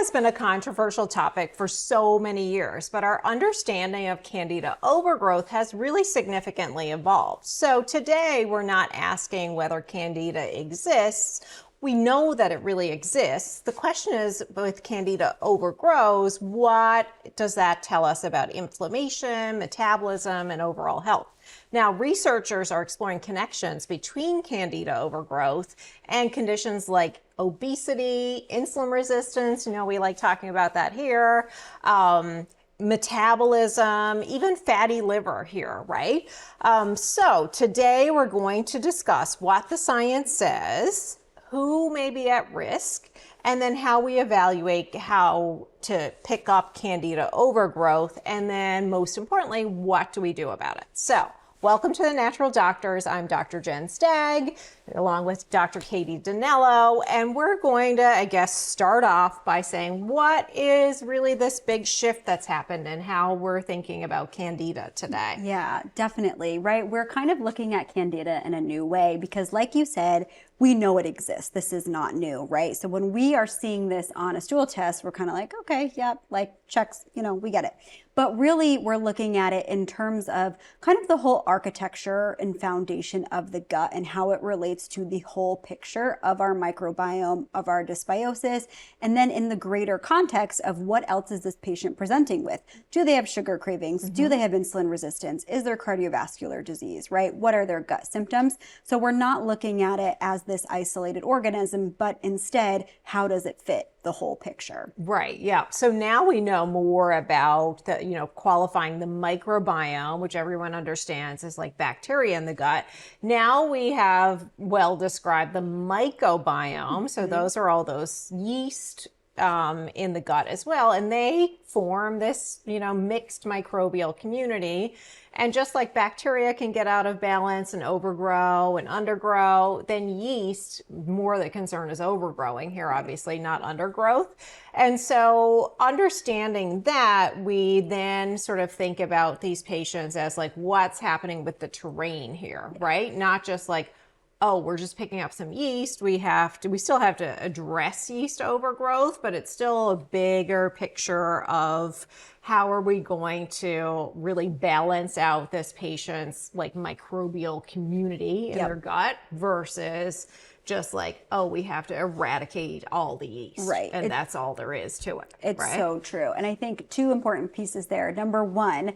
has been a controversial topic for so many years, but our understanding of Candida overgrowth has really significantly evolved. So today we're not asking whether Candida exists. We know that it really exists. The question is, with Candida overgrows, what does that tell us about inflammation, metabolism, and overall health? Now, researchers are exploring connections between Candida overgrowth and conditions like obesity, insulin resistance, we like talking about that here, metabolism, even fatty liver here, right? So today we're going to discuss what the science says, who may be at risk, and then how we evaluate how to pick up Candida overgrowth, and then most importantly, what do we do about it? So, welcome to the Natural Doctors. I'm Dr. Jen Stagg, along with Dr. Katie DiNello, and we're going to, start off by saying what is really this big shift that's happened and how we're thinking about Candida today. Yeah, definitely, right? We're kind of looking at Candida in a new way because, like you said, we know it exists. This is not new, right? So when we are seeing this on a stool test, we're kind of like, okay, yeah, like checks, we get it. But really, we're looking at it in terms of kind of the whole architecture and foundation of the gut and how it relates to the whole picture of our microbiome, of our dysbiosis, and then in the greater context of what else is this patient presenting with? Do they have sugar cravings? Do they have insulin resistance? Is there cardiovascular disease, right? What are their gut symptoms? So we're not looking at it as this isolated organism, but instead, how does it fit the whole picture? Right. Yeah. So now we know more about the, qualifying the microbiome, which everyone understands is like bacteria in the gut. Now we have well described the mycobiome. So those are all those yeast in the gut as well. And they form this, mixed microbial community. And just like bacteria can get out of balance and overgrow and undergrow, then yeast, more the concern is overgrowing here, obviously, not undergrowth. And so understanding that, we then sort of think about these patients as like, what's happening with the terrain here, right? Not just like, oh, we're just picking up some yeast. We still have to address yeast overgrowth, but it's still a bigger picture of how are we going to really balance out this patient's like microbial community in their gut versus just like, oh, we have to eradicate all the yeast. Right. And that's all there is to it. It's right? so true. And I think two important pieces there. Number one,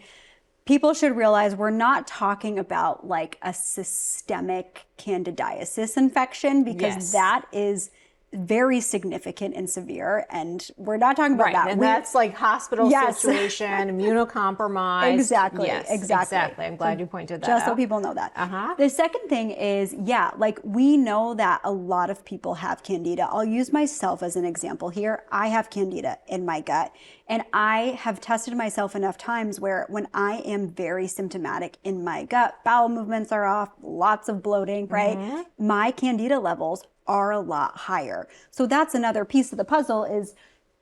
people should realize we're not talking about like a systemic candidiasis infection because that is very significant and severe, and we're not talking about that. And that's like hospital situation, immunocompromised. Exactly. I'm glad you pointed that out. Just so people know that. The second thing is, like we know that a lot of people have Candida. I'll use myself as an example here. I have Candida in my gut, and I have tested myself enough times where when I am very symptomatic in my gut, bowel movements are off, lots of bloating, right? My Candida levels are a lot higher. So that's another piece of the puzzle is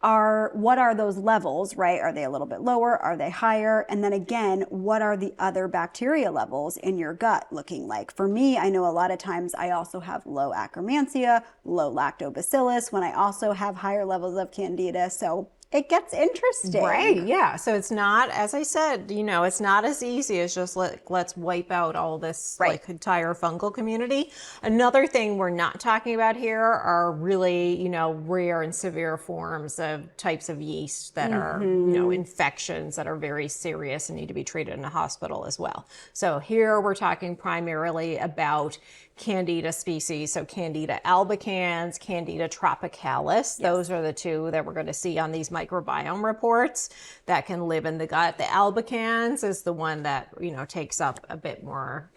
what are those levels, right? Are they a little bit lower? Are they higher? And then again, what are the other bacteria levels in your gut looking like? For me, I know a lot of times I also have low Akkermansia, low lactobacillus when I also have higher levels of Candida. So it gets interesting. Right, yeah. So it's not, as I said, it's not as easy as just let's wipe out all this like entire fungal community. Another thing we're not talking about here are really, rare and severe forms of types of yeast that are, infections that are very serious and need to be treated in a hospital as well. So here we're talking primarily about Candida species, so Candida albicans, Candida tropicalis. Those are the two that we're going to see on these microbiome reports that can live in the gut. The albicans is the one that, takes up a bit more,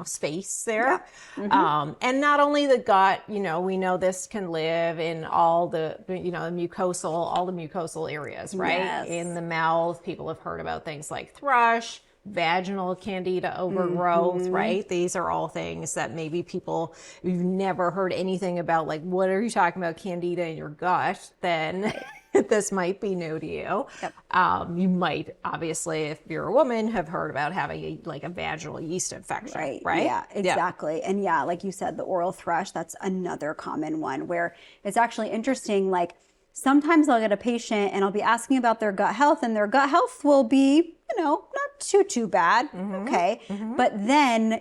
space there. And not only the gut, we know this can live in all the, all the mucosal areas, right? In the mouth, people have heard about things like thrush, vaginal Candida overgrowth, right? These are all things that maybe you've never heard anything about, like, what are you talking about Candida in your gut? Then this might be new to you. You might, obviously, if you're a woman, have heard about having a vaginal yeast infection, right? Yeah, exactly. And like you said, the oral thrush, that's another common one where it's actually interesting, sometimes I'll get a patient and I'll be asking about their gut health, and their gut health will be, not too bad. Okay. But then,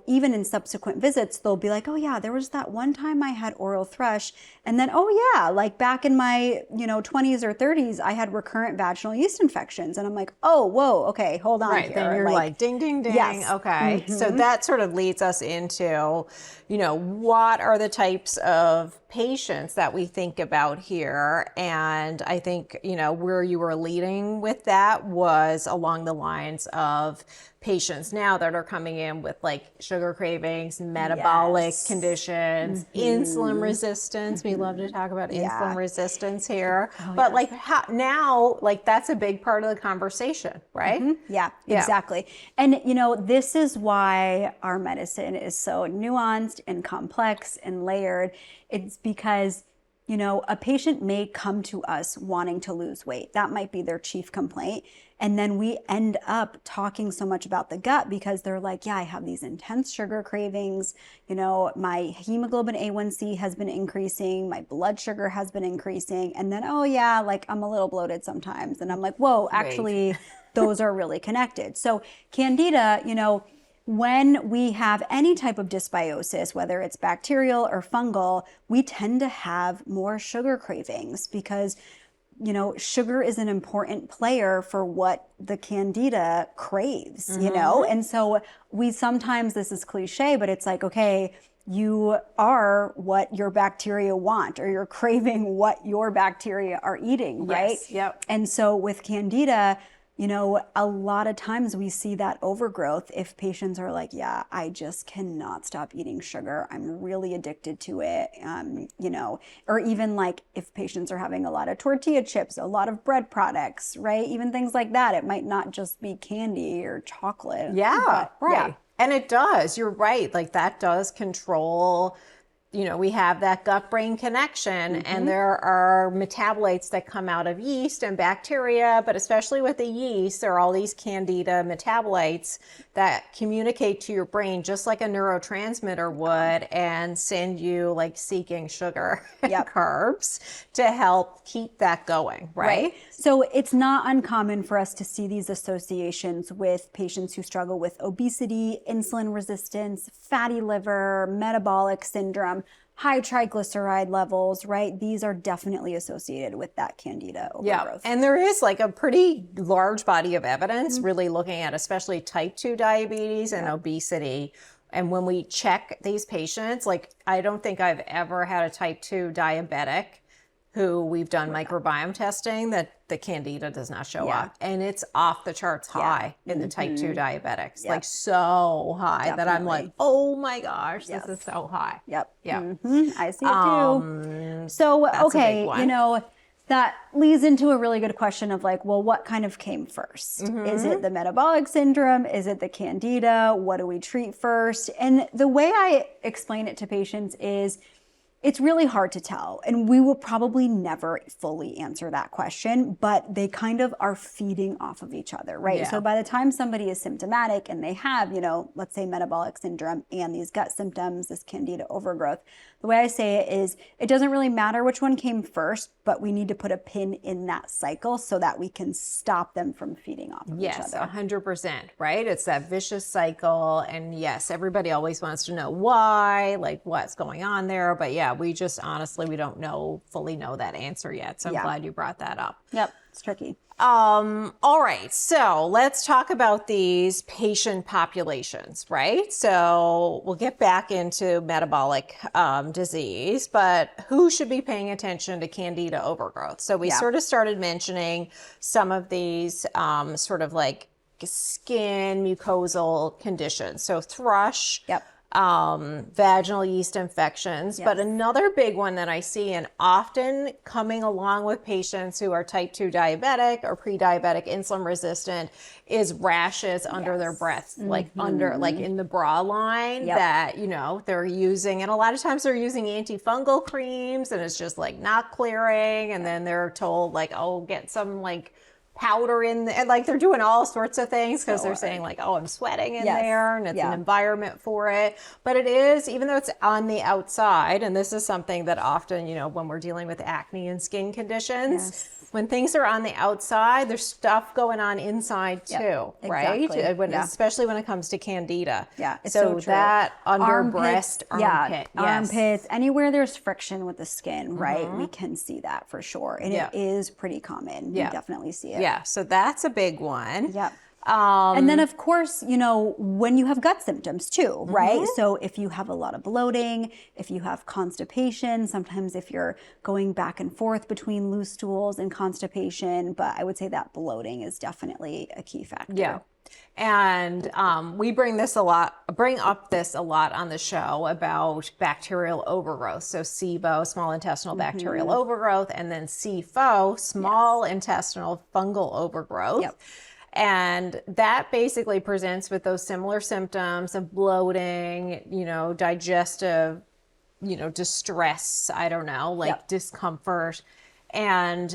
even in subsequent visits, they'll be like, oh yeah, there was that one time I had oral thrush. And then, oh yeah, like back in my, 20s or 30s, I had recurrent vaginal yeast infections. And I'm like, oh, whoa, okay, hold on here. Then you're like ding, ding, ding. Yes. Okay. So that sort of leads us into, what are the types of patients that we think about here? And I think, where you were leading with that was along the lines of patients now that are coming in with like sugar cravings, metabolic conditions, insulin resistance. We love to talk about insulin resistance here. But like now, like that's a big part of the conversation, right? Yeah, exactly. And this is why our medicine is so nuanced and complex and layered. It's because a patient may come to us wanting to lose weight. That might be their chief complaint. And then we end up talking so much about the gut because they're like, yeah, I have these intense sugar cravings. My hemoglobin A1C has been increasing. My blood sugar has been increasing. And then, oh yeah, like I'm a little bloated sometimes. And I'm like, whoa, actually, those are really connected. So Candida, when we have any type of dysbiosis, whether it's bacterial or fungal, we tend to have more sugar cravings because, sugar is an important player for what the Candida craves, And so we sometimes, this is cliche, but it's like, okay, you are what your bacteria want, or you're craving what your bacteria are eating, right? Yes. Yep. And so with Candida, a lot of times we see that overgrowth if patients are like, yeah, I just cannot stop eating sugar. I'm really addicted to it. Or even like if patients are having a lot of tortilla chips, a lot of bread products, right? Even things like that. It might not just be candy or chocolate. Yeah, but, right. Yeah. And it does. You're right. Like that does control. We have that gut-brain connection, and there are metabolites that come out of yeast and bacteria, but especially with the yeast, there are all these Candida metabolites that communicate to your brain just like a neurotransmitter would and send you like seeking sugar and carbs to help keep that going, right? So it's not uncommon for us to see these associations with patients who struggle with obesity, insulin resistance, fatty liver, metabolic syndrome, high triglyceride levels, right? These are definitely associated with that Candida overgrowth. And there is like a pretty large body of evidence really looking at especially type 2 diabetes and obesity. And when we check these patients, like I don't think I've ever had a type 2 diabetic who we've done microbiome testing that the Candida does not show up. And it's off the charts high in the type 2 diabetics, like so high that I'm like, oh my gosh, this is so high. I see it too. So, okay, that leads into a really good question of like, well, what kind of came first? Is it the metabolic syndrome? Is it the Candida? What do we treat first? And the way I explain it to patients is it's really hard to tell, and we will probably never fully answer that question, but they kind of are feeding off of each other, right? Yeah. So by the time somebody is symptomatic and they have, let's say metabolic syndrome and these gut symptoms, this Candida overgrowth, the way I say it is it doesn't really matter which one came first, but we need to put a pin in that cycle so that we can stop them from feeding off of each other. Yes, 100%, right? It's that vicious cycle. And yes, everybody always wants to know why, like what's going on there. But yeah, we just honestly, we don't fully know that answer yet. So I'm glad you brought that up. Yep, it's tricky. All right, so let's talk about these patient populations, right? So we'll get back into metabolic disease, but who should be paying attention to Candida overgrowth? So we sort of started mentioning some of these sort of like skin mucosal conditions. So thrush. Vaginal yeast infections. But another big one that I see and often coming along with patients who are type 2 diabetic or pre-diabetic insulin resistant is rashes under their breasts, like under, like in the bra line that, they're using. And a lot of times they're using antifungal creams and it's just like not clearing. And then they're told like, oh, get some like powder in and like they're doing all sorts of things because they're saying like, oh, I'm sweating in there, and it's an environment for it. But it is, even though it's on the outside, and this is something that often, you know, when we're dealing with acne and skin conditions, when things are on the outside, there's stuff going on inside too, right? Especially when it comes to Candida. Yeah, it's so so true. that under Armpits, breast, armpit, armpits, anywhere there's friction with the skin, right? We can see that for sure, and it is pretty common. You definitely see it. Yeah, so that's a big one. Yep. And then, of course, you know, when you have gut symptoms too, right? So if you have a lot of bloating, if you have constipation, sometimes if you're going back and forth between loose stools and constipation, but I would say that bloating is definitely a key factor. Yeah. And we bring up this a lot on the show about bacterial overgrowth. So SIBO, small intestinal bacterial overgrowth, and then SIFO, small intestinal fungal overgrowth. Yep. And that basically presents with those similar symptoms of bloating, you know, digestive, you know, distress, I don't know, like discomfort. And,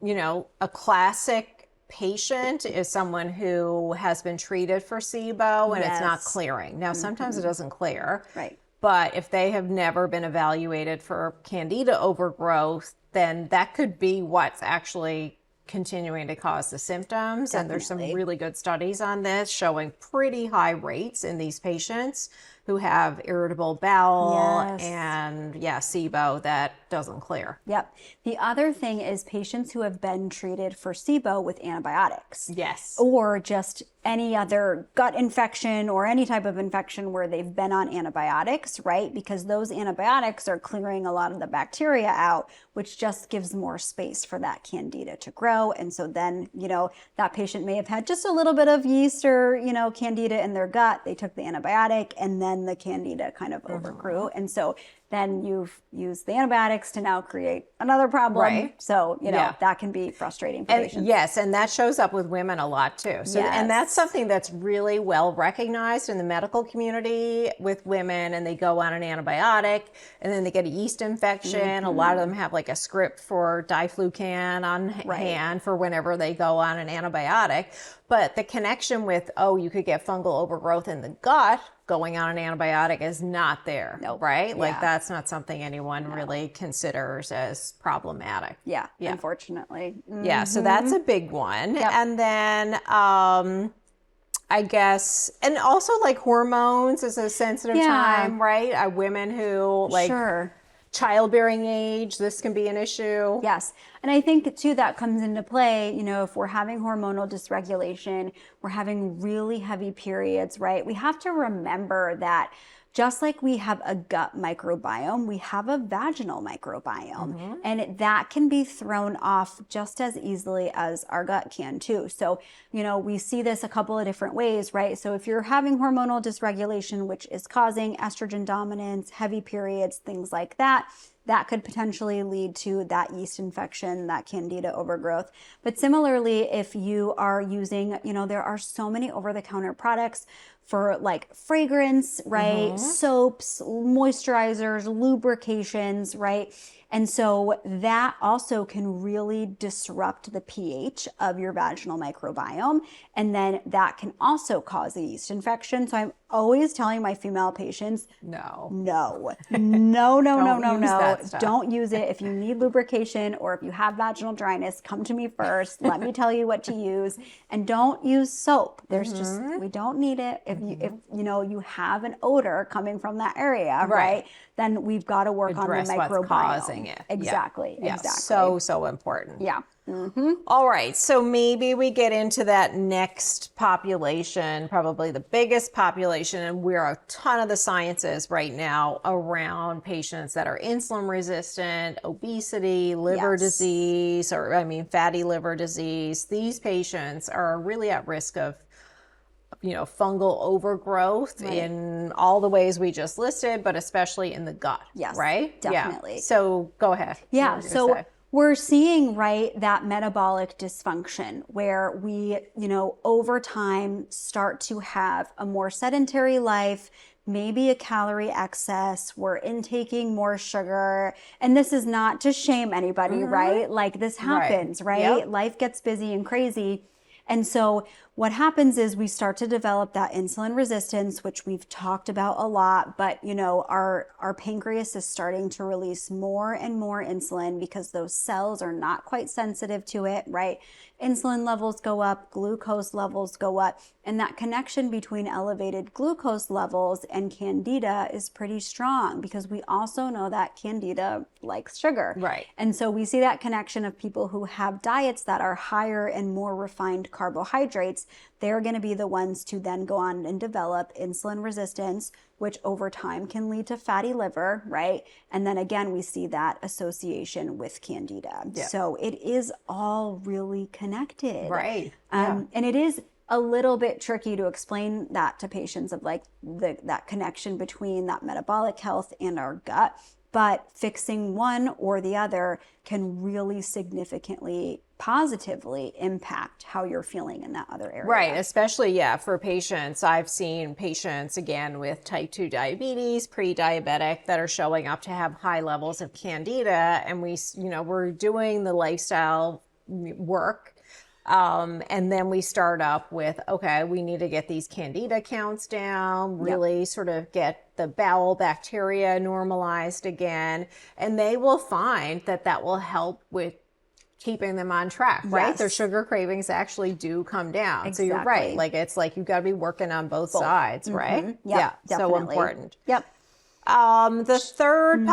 you know, a classic patient is someone who has been treated for SIBO and it's not clearing. Now, sometimes it doesn't clear. Right. But if they have never been evaluated for Candida overgrowth, then that could be what's actually continuing to cause the symptoms. Definitely. And there's some really good studies on this showing pretty high rates in these patients who have irritable bowel and SIBO that doesn't clear. Yep. The other thing is patients who have been treated for SIBO with antibiotics. Yes. Or just any other gut infection or any type of infection where they've been on antibiotics, right? Because those antibiotics are clearing a lot of the bacteria out, which just gives more space for that Candida to grow. And so then, you know, that patient may have had just a little bit of yeast or, you know, Candida in their gut. They took the antibiotic and then the Candida kind of overgrew. And so then you've used the antibiotics to now create another problem. Right. So, you know, that can be frustrating for patients. Yes, and that shows up with women a lot too. So, and that's something that's really well recognized in the medical community with women, and they go on an antibiotic and then they get a yeast infection. A lot of them have like a script for diflucan on hand for whenever they go on an antibiotic. But the connection with, oh, you could get fungal overgrowth in the gut going on an antibiotic is not there, right? Like that's not something anyone really considers as problematic. Yeah, unfortunately. Yeah, so that's a big one. And then I guess, and also like hormones is a sensitive time, right? Women who like childbearing age, this can be an issue. Yes. And I think too, that comes into play, you know, if we're having hormonal dysregulation, we're having really heavy periods, right? We have to remember that just like we have a gut microbiome, we have a vaginal microbiome, and that can be thrown off just as easily as our gut can too. So, you know, we see this a couple of different ways, right? So if you're having hormonal dysregulation, which is causing estrogen dominance, heavy periods, things like that, that could potentially lead to that yeast infection, that Candida overgrowth. But similarly, if you are using, you know, there are so many over-the-counter products for like fragrance, right? Soaps, moisturizers, lubrications, right? And so that also can really disrupt the pH of your vaginal microbiome. And then that can also cause a yeast infection. So I'm always telling my female patients, don't use it. If you need lubrication or if you have vaginal dryness, come to me first. Let me tell you what to use. And don't use soap. There's just, we don't need it. If you know, you have an odor coming from that area, right? Then we've got to work on the microbiome. What's causing it. Exactly. So important. Yeah. All right. So maybe we get into that next population, probably the biggest population, and we're a ton of the sciences right now around patients that are insulin resistant, obesity, liver disease, fatty liver disease. These patients are really at risk of, you know, fungal overgrowth in all the ways we just listed, but especially in the gut. Yes, right? Definitely. Yeah. So go ahead. Yeah. So we're seeing, right, that metabolic dysfunction where we, you know, over time start to have a more sedentary life, maybe a calorie excess, we're intaking more sugar. And this is not to shame anybody, right? Like this happens, right? Yep. Life gets busy and crazy. And so what happens is we start to develop that insulin resistance, which we've talked about a lot, but you know, our pancreas is starting to release more and more insulin because those cells are not quite sensitive to it, right? Insulin levels go up, glucose levels go up, and that connection between elevated glucose levels and Candida is pretty strong because we also know that Candida likes sugar. Right. And so we see that connection of people who have diets that are higher and more refined carbohydrates. They're going to be the ones to then go on and develop insulin resistance, which over time can lead to fatty liver, right? And then again, we see that association with Candida. Yeah. So it is all really connected. Right. And it is a little bit tricky to explain that to patients of like that connection between that metabolic health and our gut. But fixing one or the other can really significantly positively impact how you're feeling in that other area. Right, especially, for patients. I've seen patients, again, with type 2 diabetes, pre-diabetic, that are showing up to have high levels of Candida, and we're doing the lifestyle work. And then we start up with, okay, we need to get these Candida counts down, really sort of get the bowel bacteria normalized again. And they will find that will help with keeping them on track, right? Yes. Their sugar cravings actually do come down. Exactly. So you're right. Like, it's like you've got to be working on both sides, right? Yep, Yeah. So definitely. important. Yep. The third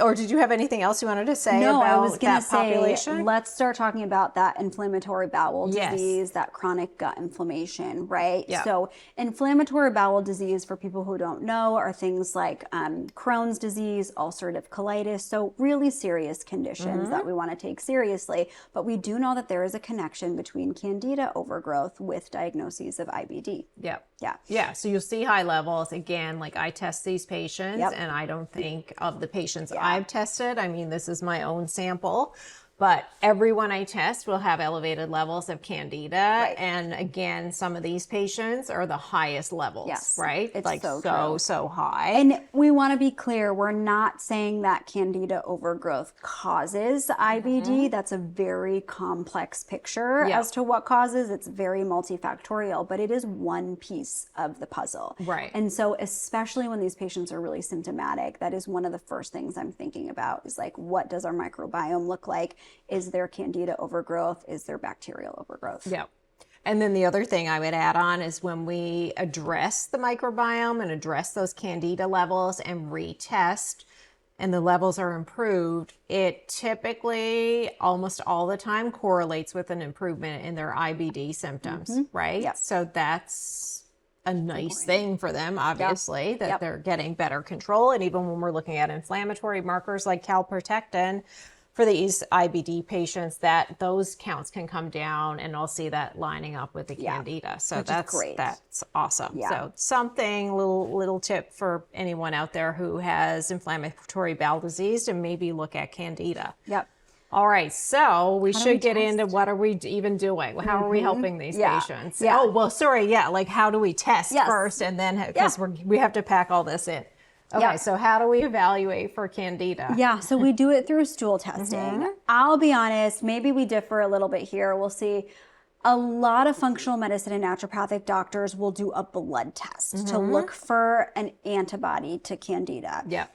or did you have anything else you wanted to say No, about I was going to that say, population? let's start talking about that inflammatory bowel Yes. disease, that chronic gut inflammation, right? Yeah. So inflammatory bowel disease, for people who don't know, are things like Crohn's disease, ulcerative colitis, so really serious conditions that we want to take seriously. But we do know that there is a connection between Candida overgrowth with diagnoses of IBD. Yeah. Yeah. Yeah. So you'll see high levels. Again, like I test these patients and I don't think of the patients I've tested. I mean, this is my own sample, but everyone I test will have elevated levels of Candida. Right. And again, some of these patients are the highest levels, right? It's like so high. And we want to be clear, we're not saying that Candida overgrowth causes IBD. That's a very complex picture as to what causes. It's very multifactorial, but it is one piece of the puzzle. Right. And so especially when these patients are really symptomatic, that is one of the first things I'm thinking about is like, what does our microbiome look like? Is there Candida overgrowth? Is there bacterial overgrowth? Yeah. And then the other thing I would add on is when we address the microbiome and address those Candida levels and retest, and the levels are improved, it typically almost all the time correlates with an improvement in their IBD symptoms, right? Yep. So that's a nice thing for them, obviously, that they're getting better control. And even when we're looking at inflammatory markers like calprotectin, for these IBD patients, that those counts can come down, and I'll see that lining up with the Candida. So that's great. That's awesome. Yeah. So something, little tip for anyone out there who has inflammatory bowel disease, to maybe look at Candida. Yep. All right, so we should get test? into what are we even doing? How are we helping these patients? Yeah. Oh, well, sorry, like how do we test first, and then because we have to pack all this in. Okay, so how do we evaluate for Candida? Yeah, so we do it through stool testing. I'll be honest, maybe we differ a little bit here. We'll see. A lot of functional medicine and naturopathic doctors will do a blood test to look for an antibody to Candida. Yeah.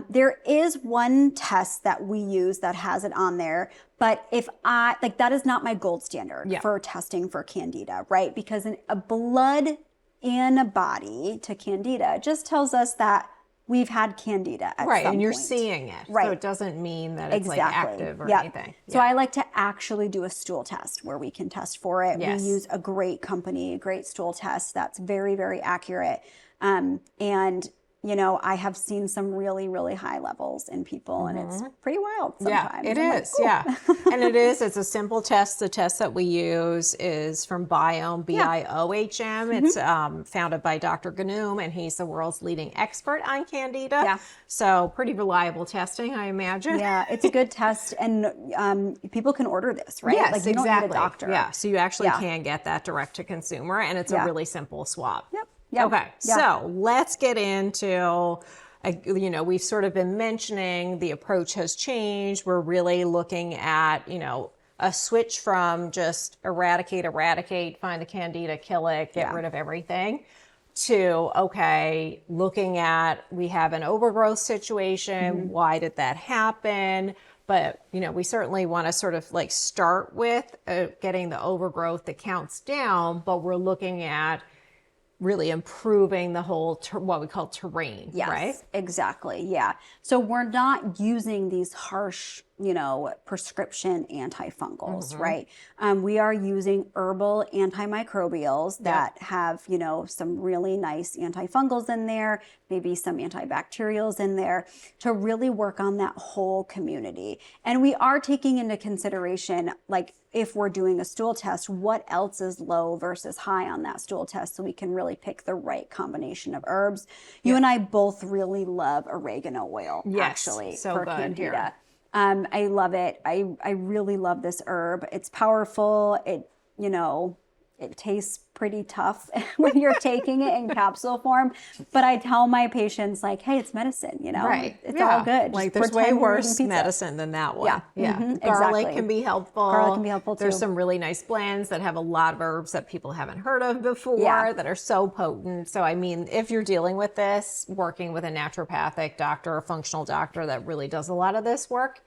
There is one test that we use that has it on there, but that is not my gold standard for testing for Candida, right? Because a blood antibody to Candida just tells us that we've had Candida at some point. And you're seeing it. Right. So it doesn't mean that it's like active or anything. So I like to actually do a stool test where we can test for it. Yes. We use a great company, a great stool test that's very, very accurate. And I have seen some really, really high levels in people, and it's pretty wild sometimes. Yeah, it I'm is. And it's a simple test. The test that we use is from Biome, BIOHM. It's founded by Dr. Ganoum, and he's the world's leading expert on Candida. Yeah. So pretty reliable testing, I imagine. Yeah, it's a good test, and people can order this, right? Yes, like you exactly. don't need a doctor. Yeah, so you actually can get that direct to consumer, and it's a really simple swab. Yep. Yeah. Okay. Yeah. So let's get into, we've sort of been mentioning the approach has changed. We're really looking at, a switch from just eradicate, find the candida, kill it, get rid of everything, to, okay, looking at, we have an overgrowth situation. Why did that happen? But, we certainly want to sort of like start with getting the overgrowth, the counts down, but we're looking at really improving the whole, what we call terrain, right? Exactly. Yeah. So we're not using these harsh, prescription antifungals, right? We are using herbal antimicrobials that have, some really nice antifungals in there, maybe some antibacterials in there to really work on that whole community. And we are taking into consideration, like, if we're doing a stool test, what else is low versus high on that stool test so we can really pick the right combination of herbs. You and I both really love oregano oil, actually, so for good candida. here. I love it. I really love this herb. It's powerful. It tastes pretty tough when you're taking it in capsule form. But I tell my patients, like, hey, it's medicine, Right. It's all good. Like, Just there's way pretend you're eating worse pizza. medicine than that one. Yeah. Garlic Exactly. can be helpful. Garlic can be helpful too. There's some really nice blends that have a lot of herbs that people haven't heard of before that are so potent. So, I mean, if you're dealing with this, working with a naturopathic doctor or functional doctor that really does a lot of this work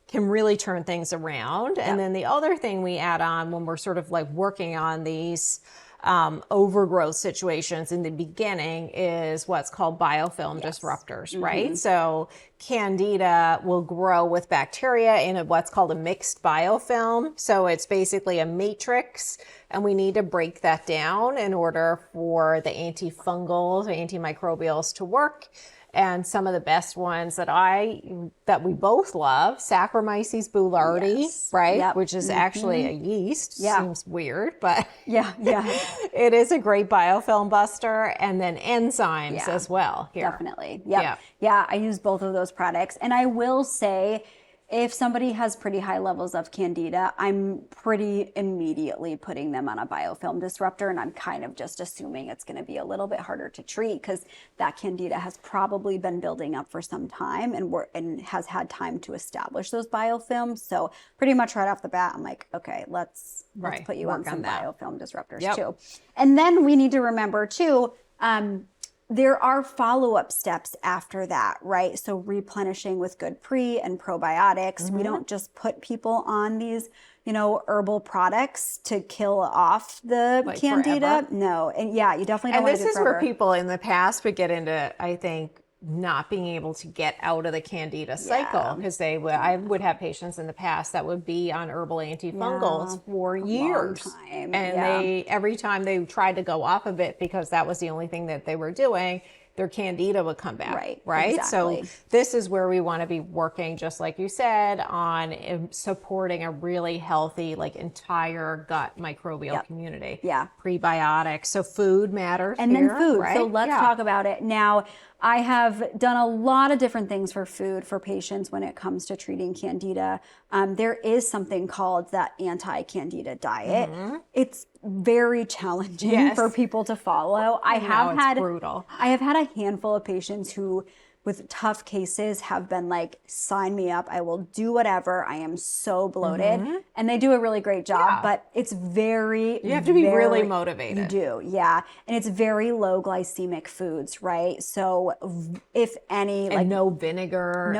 can really turn things around. And then the other thing we add on when we're sort of like working on these overgrowth situations in the beginning is what's called biofilm disruptors, right? So candida will grow with bacteria in what's called a mixed biofilm. So it's basically a matrix, and we need to break that down in order for the antifungals or antimicrobials to work. And some of the best ones that we both love, Saccharomyces boulardii, right? Yep. Which is actually a yeast. Seems weird, but it is a great biofilm buster. And then enzymes as well here. Definitely. Yeah. I use both of those products. And I will say, if somebody has pretty high levels of candida, I'm pretty immediately putting them on a biofilm disruptor, and I'm kind of just assuming it's going to be a little bit harder to treat because that candida has probably been building up for some time and has had time to establish those biofilms. So pretty much right off the bat, I'm like, okay, let's put you on some biofilm disruptors too. And then we need to remember too, there are follow-up steps after that, right? So replenishing with good pre and probiotics. We don't just put people on these, herbal products to kill off the candida. Forever. No. And you definitely don't want to do it And this is forever. where people in the past would get into, I think, not being able to get out of the candida cycle, because I would have patients in the past that would be on herbal antifungals for years, time. and every time they tried to go off of it because that was the only thing that they were doing, their candida would come back, right? Exactly. So this is where we want to be working, just like you said, on supporting a really healthy, like, entire gut microbial community. Prebiotics. So food matters. And here, then food. right? So let's talk about it. Now, I have done a lot of different things for food for patients when it comes to treating candida. There is something called that Anti-Candida Diet. It's very challenging for people to follow. It's brutal. I have had a handful of patients who, with tough cases, have been like, sign me up. I will do whatever. I am so bloated. And they do a really great job, but it's you have to be really motivated. You do, yeah. And it's very low glycemic foods, right? So if any, like, no vinegar.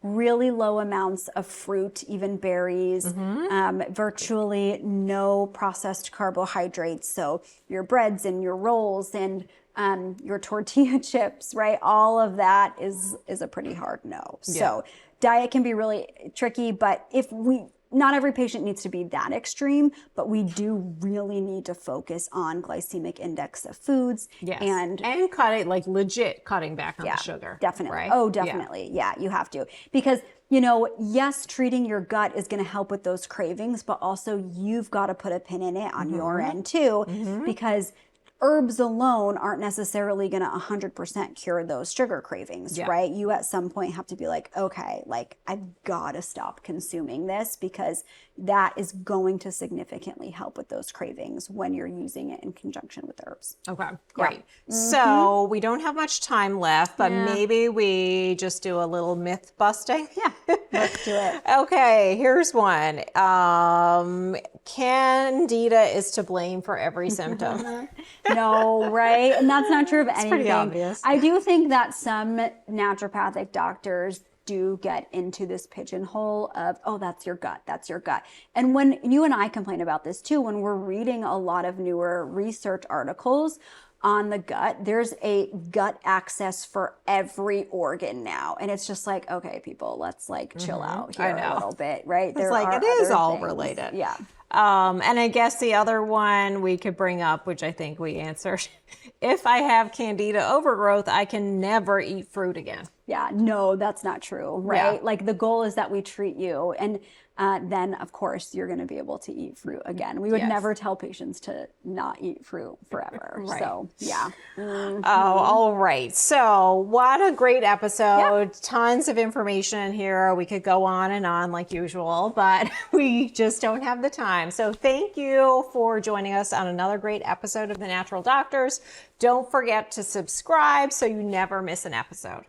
really low amounts of fruit, even berries, virtually no processed carbohydrates. So your breads and your rolls and your tortilla chips, right? All of that is a pretty hard no. So diet can be really tricky, but not every patient needs to be that extreme, but we do really need to focus on glycemic index of foods and cutting, like, legit cutting back on the sugar. Definitely. Right? Oh, definitely. Yeah, you have to. Because, yes, treating your gut is going to help with those cravings, but also you've got to put a pin in it on your end too, because herbs alone aren't necessarily going to 100% cure those sugar cravings, right? You at some point have to be like, okay, like I've got to stop consuming this, because that is going to significantly help with those cravings when you're using it in conjunction with herbs. Okay, great. So we don't have much time left, but maybe we just do a little myth busting. Yeah, let's do it. Okay, here's one. Candida is to blame for every symptom. No, right? And that's not true of anything. pretty obvious. I do think that some naturopathic doctors do get into this pigeonhole of, oh, that's your gut, that's your gut. And when you and I complain about this too, when we're reading a lot of newer research articles on the gut, there's a gut axis for every organ now. And it's just like, okay, people, let's like chill out here a little bit, right? It's like, it is all related. Yeah. And I guess the other one we could bring up, which I think we answered, if I have Candida overgrowth, I can never eat fruit again. Yeah, no, that's not true, right? Yeah. Like the goal is that we treat you, and then of course you're going to be able to eat fruit again. We would never tell patients to not eat fruit forever. Right. So yeah. Oh, all right. So what a great episode. Tons of information in here. We could go on and on like usual, but we just don't have the time. So thank you for joining us on another great episode of The Natural Doctors. Don't forget to subscribe so you never miss an episode.